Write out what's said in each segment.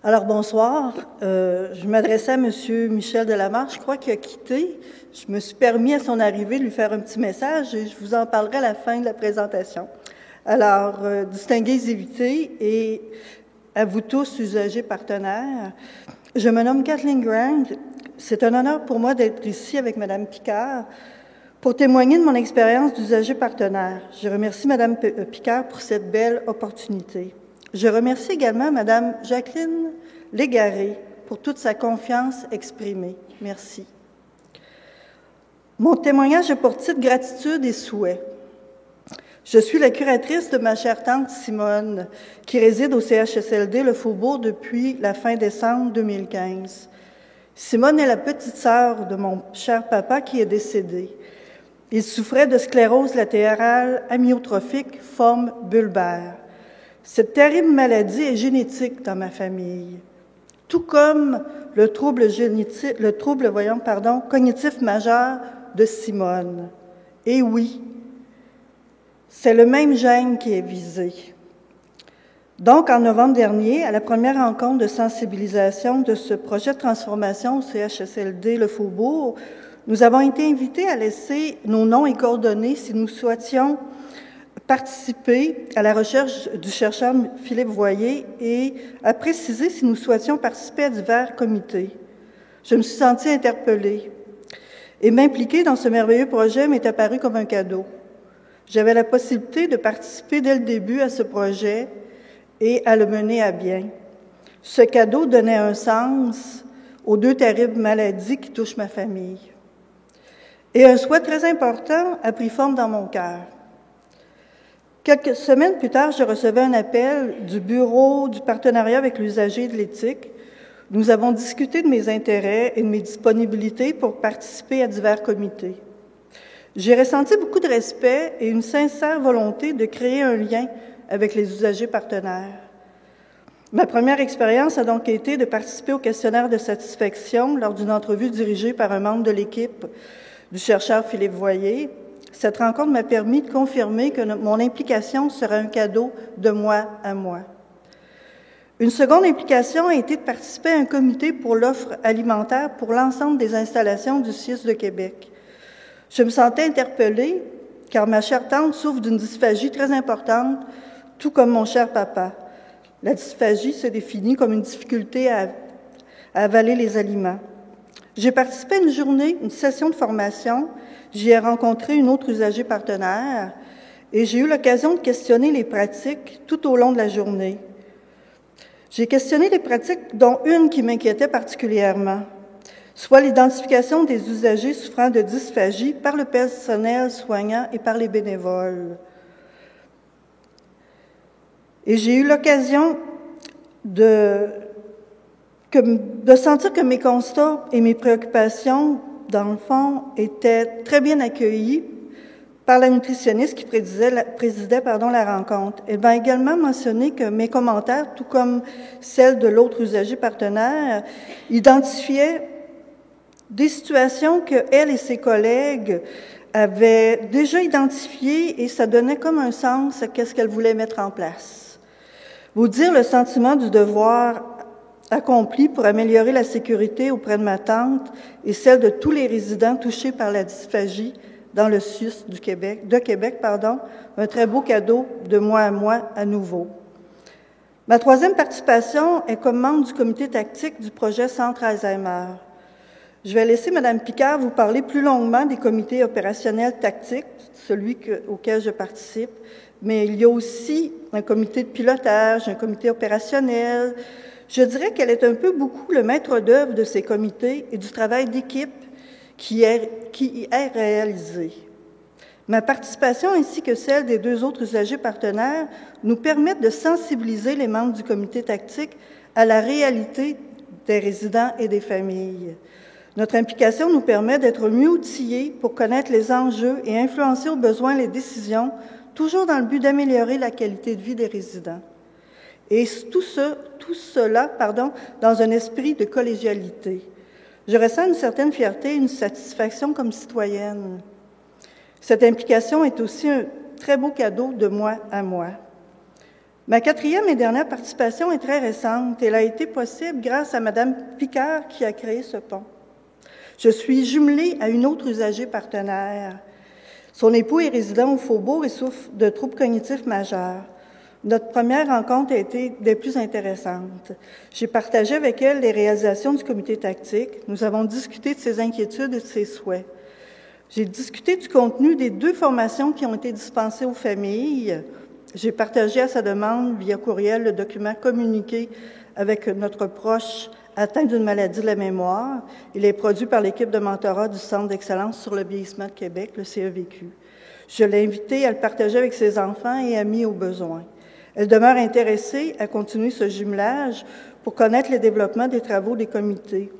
Alors, bonsoir. Je m'adressais à M. Michel Delamarche, je crois qu'il a quitté. Je me suis permis à son arrivée de lui faire un petit message et je vous en parlerai à la fin de la présentation. Alors, distingués invités et à vous tous, usagers partenaires, je me nomme Kathleen Grant. C'est un honneur pour moi d'être ici avec Mme Picard pour témoigner de mon expérience d'usager partenaire. Je remercie Mme Picard pour cette belle opportunité. Je remercie également Mme Jacqueline Légaré pour toute sa confiance exprimée. Merci. Mon témoignage a pour titre « Gratitude et souhait ». Je suis la curatrice de ma chère tante Simone, qui réside au CHSLD Le Faubourg depuis la fin décembre 2015. Simone est la petite sœur de mon cher papa qui est décédé. Il souffrait de sclérose latérale amyotrophique forme bulbaire. Cette terrible maladie est génétique dans ma famille, tout comme le trouble cognitif majeur de Simone. Et oui, c'est le même gène qui est visé. Donc, en novembre dernier, à la première rencontre de sensibilisation de ce projet de transformation au CHSLD Le Faubourg, nous avons été invités à laisser nos noms et coordonnées si nous souhaitions participer à la recherche du chercheur Philippe Voyer et à préciser si nous souhaitions participer à divers comités. Je me suis sentie interpellée et m'impliquer dans ce merveilleux projet m'est apparu comme un cadeau. J'avais la possibilité de participer dès le début à ce projet et à le mener à bien. Ce cadeau donnait un sens aux deux terribles maladies qui touchent ma famille. Et un souhait très important a pris forme dans mon cœur. Quelques semaines plus tard, je recevais un appel du Bureau du partenariat avec l'usager de l'éthique. Nous avons discuté de mes intérêts et de mes disponibilités pour participer à divers comités. J'ai ressenti beaucoup de respect et une sincère volonté de créer un lien avec les usagers partenaires. Ma première expérience a donc été de participer au questionnaire de satisfaction lors d'une entrevue dirigée par un membre de l'équipe du chercheur Philippe Voyer. Cette rencontre m'a permis de confirmer que mon implication serait un cadeau de moi à moi. Une seconde implication a été de participer à un comité pour l'offre alimentaire pour l'ensemble des installations du CIUS de Québec. Je me sentais interpellée car ma chère tante souffre d'une dysphagie très importante, tout comme mon cher papa. La dysphagie se définit comme une difficulté à avaler les aliments. J'ai participé à une session de formation. J'y ai rencontré une autre usager partenaire et j'ai eu l'occasion de questionner les pratiques tout au long de la journée. J'ai questionné les pratiques dont une qui m'inquiétait particulièrement, soit l'identification des usagers souffrant de dysphagie par le personnel soignant et par les bénévoles. Et j'ai eu l'occasion de sentir que mes constats et mes préoccupations, dans le fond, étaient très bien accueillis par la nutritionniste qui présidait la rencontre. Elle m'a également mentionné que mes commentaires, tout comme celles de l'autre usager partenaire, identifiaient des situations que elle et ses collègues avaient déjà identifiées et ça donnait comme un sens à ce qu'elle voulait mettre en place. Vous dire le sentiment du devoir accompli pour améliorer la sécurité auprès de ma tante et celle de tous les résidents touchés par la dysphagie dans le CIUS de Québec, un très beau cadeau de moi à moi à nouveau. Ma troisième participation est comme membre du comité tactique du projet Centre Alzheimer. Je vais laisser Mme Picard vous parler plus longuement des comités opérationnels tactiques, celui auquel je participe, mais il y a aussi un comité de pilotage, un comité opérationnel. Je dirais qu'elle est un peu beaucoup le maître d'œuvre de ces comités et du travail d'équipe qui y est réalisé. Ma participation ainsi que celle des deux autres usagers partenaires nous permettent de sensibiliser les membres du comité tactique à la réalité des résidents et des familles. Notre implication nous permet d'être mieux outillés pour connaître les enjeux et influencer au besoin les décisions, toujours dans le but d'améliorer la qualité de vie des résidents. Et tout cela, dans un esprit de collégialité. Je ressens une certaine fierté et une satisfaction comme citoyenne. Cette implication est aussi un très beau cadeau de moi à moi. Ma quatrième et dernière participation est très récente. Elle a été possible grâce à Mme Picard qui a créé ce pont. Je suis jumelée à une autre usagée partenaire. Son époux est résident au Faubourg et souffre de troubles cognitifs majeurs. Notre première rencontre a été des plus intéressantes. J'ai partagé avec elle les réalisations du comité tactique. Nous avons discuté de ses inquiétudes et de ses souhaits. J'ai discuté du contenu des 2 formations qui ont été dispensées aux familles. J'ai partagé à sa demande, via courriel, le document communiqué avec notre proche atteint d'une maladie de la mémoire. Il est produit par l'équipe de mentorat du Centre d'excellence sur le vieillissement de Québec, le CEVQ. Je l'ai invité à le partager avec ses enfants et amis au besoin. Elle demeure intéressée à continuer ce jumelage pour connaître les développements des travaux des comités.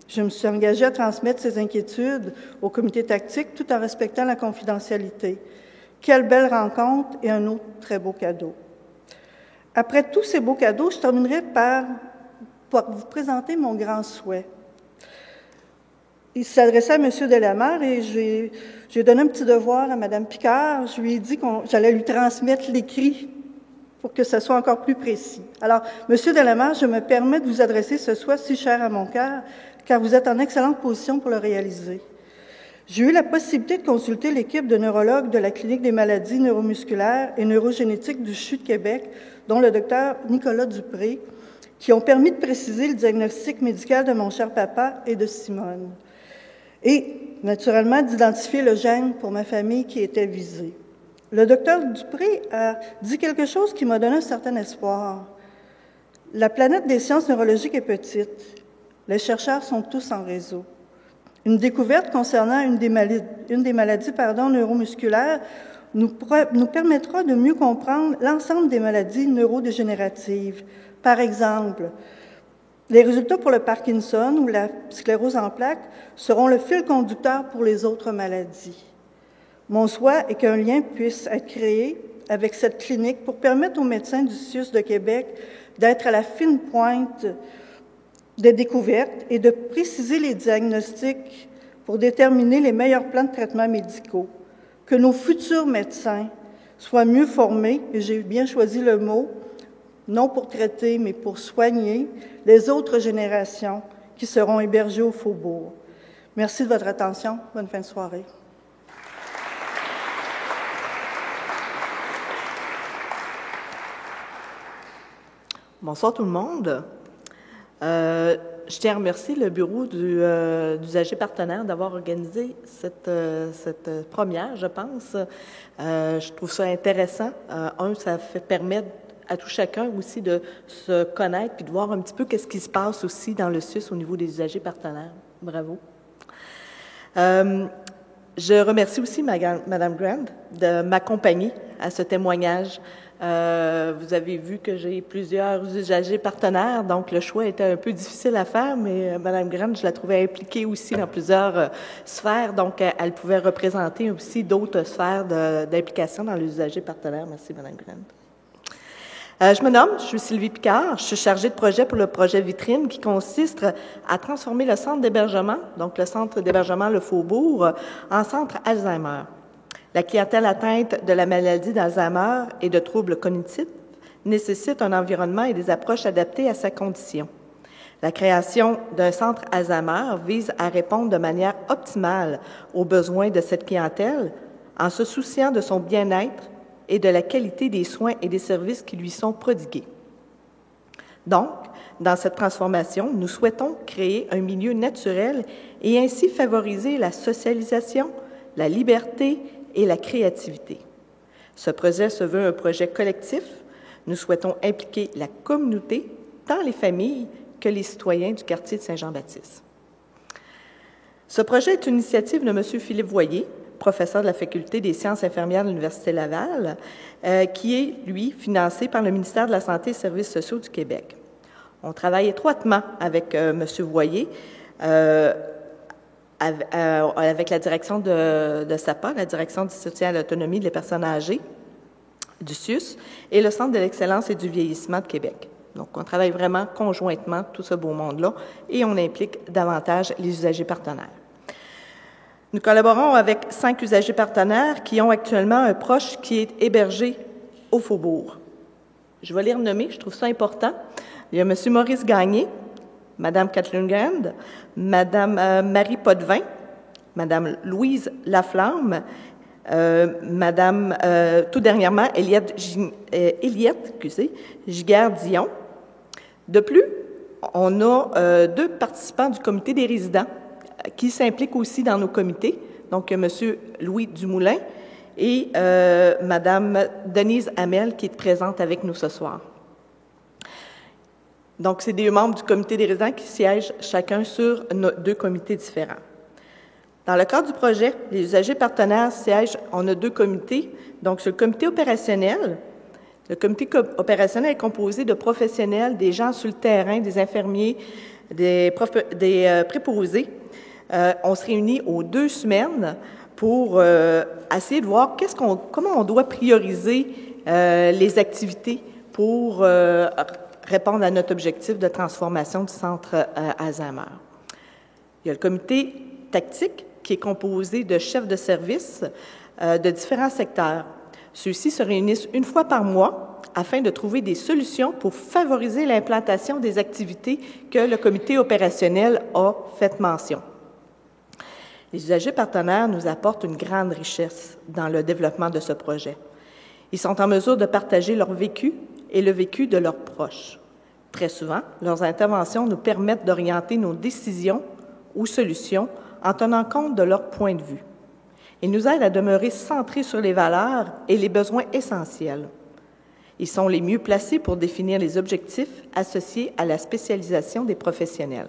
Je me suis engagée à transmettre ses inquiétudes au comité tactique tout en respectant la confidentialité. Quelle belle rencontre et un autre très beau cadeau. Après tous ces beaux cadeaux, je terminerai par vous présenter mon grand souhait. Il s'adressait à M. Delamare et j'ai donné un petit devoir à Mme Picard. Je lui ai dit que j'allais lui transmettre l'écrit pour que ce soit encore plus précis. Alors, M. Delamare, je me permets de vous adresser ce souhait si cher à mon cœur, car vous êtes en excellente position pour le réaliser. J'ai eu la possibilité de consulter l'équipe de neurologues de la Clinique des maladies neuromusculaires et neurogénétiques du CHU de Québec, dont le docteur Nicolas Dupré, qui ont permis de préciser le diagnostic médical de mon cher papa et de Simone. Et, naturellement, d'identifier le gène pour ma famille qui était visée. Le docteur Dupré a dit quelque chose qui m'a donné un certain espoir. La planète des sciences neurologiques est petite. Les chercheurs sont tous en réseau. Une découverte concernant une des maladies neuromusculaires nous permettra de mieux comprendre l'ensemble des maladies neurodégénératives. Par exemple, les résultats pour le Parkinson ou la sclérose en plaques seront le fil conducteur pour les autres maladies. Mon souhait est qu'un lien puisse être créé avec cette clinique pour permettre aux médecins du CIUS de Québec d'être à la fine pointe des découvertes et de préciser les diagnostics pour déterminer les meilleurs plans de traitement médicaux, que nos futurs médecins soient mieux formés, et j'ai bien choisi le mot, non pour traiter, mais pour soigner les autres générations qui seront hébergées au Faubourg. Merci de votre attention. Bonne fin de soirée. Bonsoir tout le monde. Je tiens à remercier le bureau d'usagers partenaires d'avoir organisé cette première, je pense. Je trouve ça intéressant. Ça permet à tout chacun aussi de se connaître puis de voir un petit peu qu'est-ce qui se passe aussi dans le CIUS au niveau des usagers partenaires. Bravo. Je remercie aussi Mme Grant de m'accompagner à ce témoignage. Vous avez vu que j'ai plusieurs usagers partenaires, donc le choix était un peu difficile à faire, mais Mme Grant, je la trouvais impliquée aussi dans plusieurs sphères, donc elle pouvait représenter aussi d'autres sphères d'implication dans les usagers partenaires. Merci, Mme Grant. Je suis Sylvie Picard, je suis chargée de projet pour le projet Vitrine qui consiste à transformer le centre d'hébergement, donc le centre d'hébergement Le Faubourg, en centre Alzheimer. La clientèle atteinte de la maladie d'Alzheimer et de troubles cognitifs nécessite un environnement et des approches adaptées à sa condition. La création d'un centre Alzheimer vise à répondre de manière optimale aux besoins de cette clientèle en se souciant de son bien-être et de la qualité des soins et des services qui lui sont prodigués. Donc, dans cette transformation, nous souhaitons créer un milieu naturel et ainsi favoriser la socialisation, la liberté et la créativité. Ce projet se veut un projet collectif. Nous souhaitons impliquer la communauté, tant les familles que les citoyens du quartier de Saint-Jean-Baptiste. Ce projet est une initiative de M. Philippe Voyer, professeur de la Faculté des sciences infirmières de l'Université Laval, qui est, lui, financé par le ministère de la Santé et des Services sociaux du Québec. On travaille étroitement avec M. Voyer, avec la direction de SAPA, la direction du soutien à l'autonomie des personnes âgées du CIUS, et le Centre de l'excellence et du vieillissement de Québec. Donc, on travaille vraiment conjointement, tout ce beau monde-là, et on implique davantage les usagers partenaires. Nous collaborons avec 5 usagers partenaires qui ont actuellement un proche qui est hébergé au Faubourg. Je vais les renommer, je trouve ça important. Il y a M. Maurice Gagné, Mme Kathleen Grand, Mme Marie Potvin, Mme Louise Laflamme, tout dernièrement, Eliette Giguère-Dion. De plus, on a 2 participants du comité des résidents qui s'impliquent aussi dans nos comités. Donc, M. Louis Dumoulin et Mme Denise Hamel qui est présente avec nous ce soir. Donc, c'est des membres du comité des résidents qui siègent chacun sur 2 comités différents. Dans le cadre du projet, les usagers partenaires siègent, on a 2 comités. Donc, sur le comité opérationnel, le comité opérationnel est composé de professionnels, des gens sur le terrain, des infirmiers, des préposés. On se réunit aux 2 semaines pour essayer de voir comment on doit prioriser les activités pour répondre à notre objectif de transformation du centre Alzheimer. Il y a le comité tactique qui est composé de chefs de service de différents secteurs. Ceux-ci se réunissent 1 fois par mois afin de trouver des solutions pour favoriser l'implantation des activités que le comité opérationnel a fait mention. Les usagers partenaires nous apportent une grande richesse dans le développement de ce projet. Ils sont en mesure de partager leur vécu et le vécu de leurs proches. Très souvent, leurs interventions nous permettent d'orienter nos décisions ou solutions en tenant compte de leur point de vue. Ils nous aident à demeurer centrés sur les valeurs et les besoins essentiels. Ils sont les mieux placés pour définir les objectifs associés à la spécialisation des professionnels.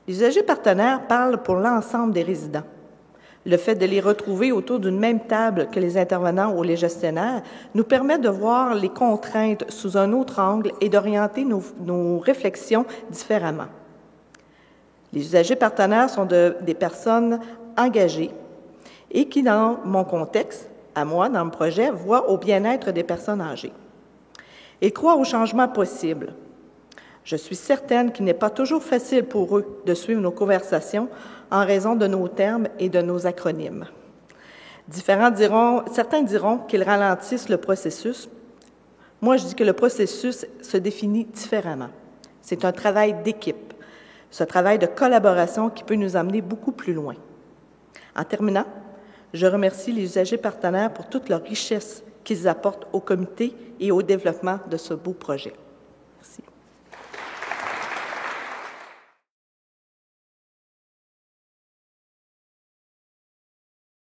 Les usagers partenaires parlent pour l'ensemble des résidents. Le fait de les retrouver autour d'une même table que les intervenants ou les gestionnaires nous permet de voir les contraintes sous un autre angle et d'orienter nos réflexions différemment. Les usagers partenaires sont des personnes engagées et qui, dans mon contexte, à moi, dans le projet, voient au bien-être des personnes âgées. Ils croient au changement possible. Je suis certaine qu'il n'est pas toujours facile pour eux de suivre nos conversations en raison de nos termes et de nos acronymes. Certains diront qu'ils ralentissent le processus. Moi, je dis que le processus se définit différemment. C'est un travail d'équipe, ce travail de collaboration qui peut nous amener beaucoup plus loin. En terminant, je remercie les usagers partenaires pour toute leur richesse qu'ils apportent au comité et au développement de ce beau projet.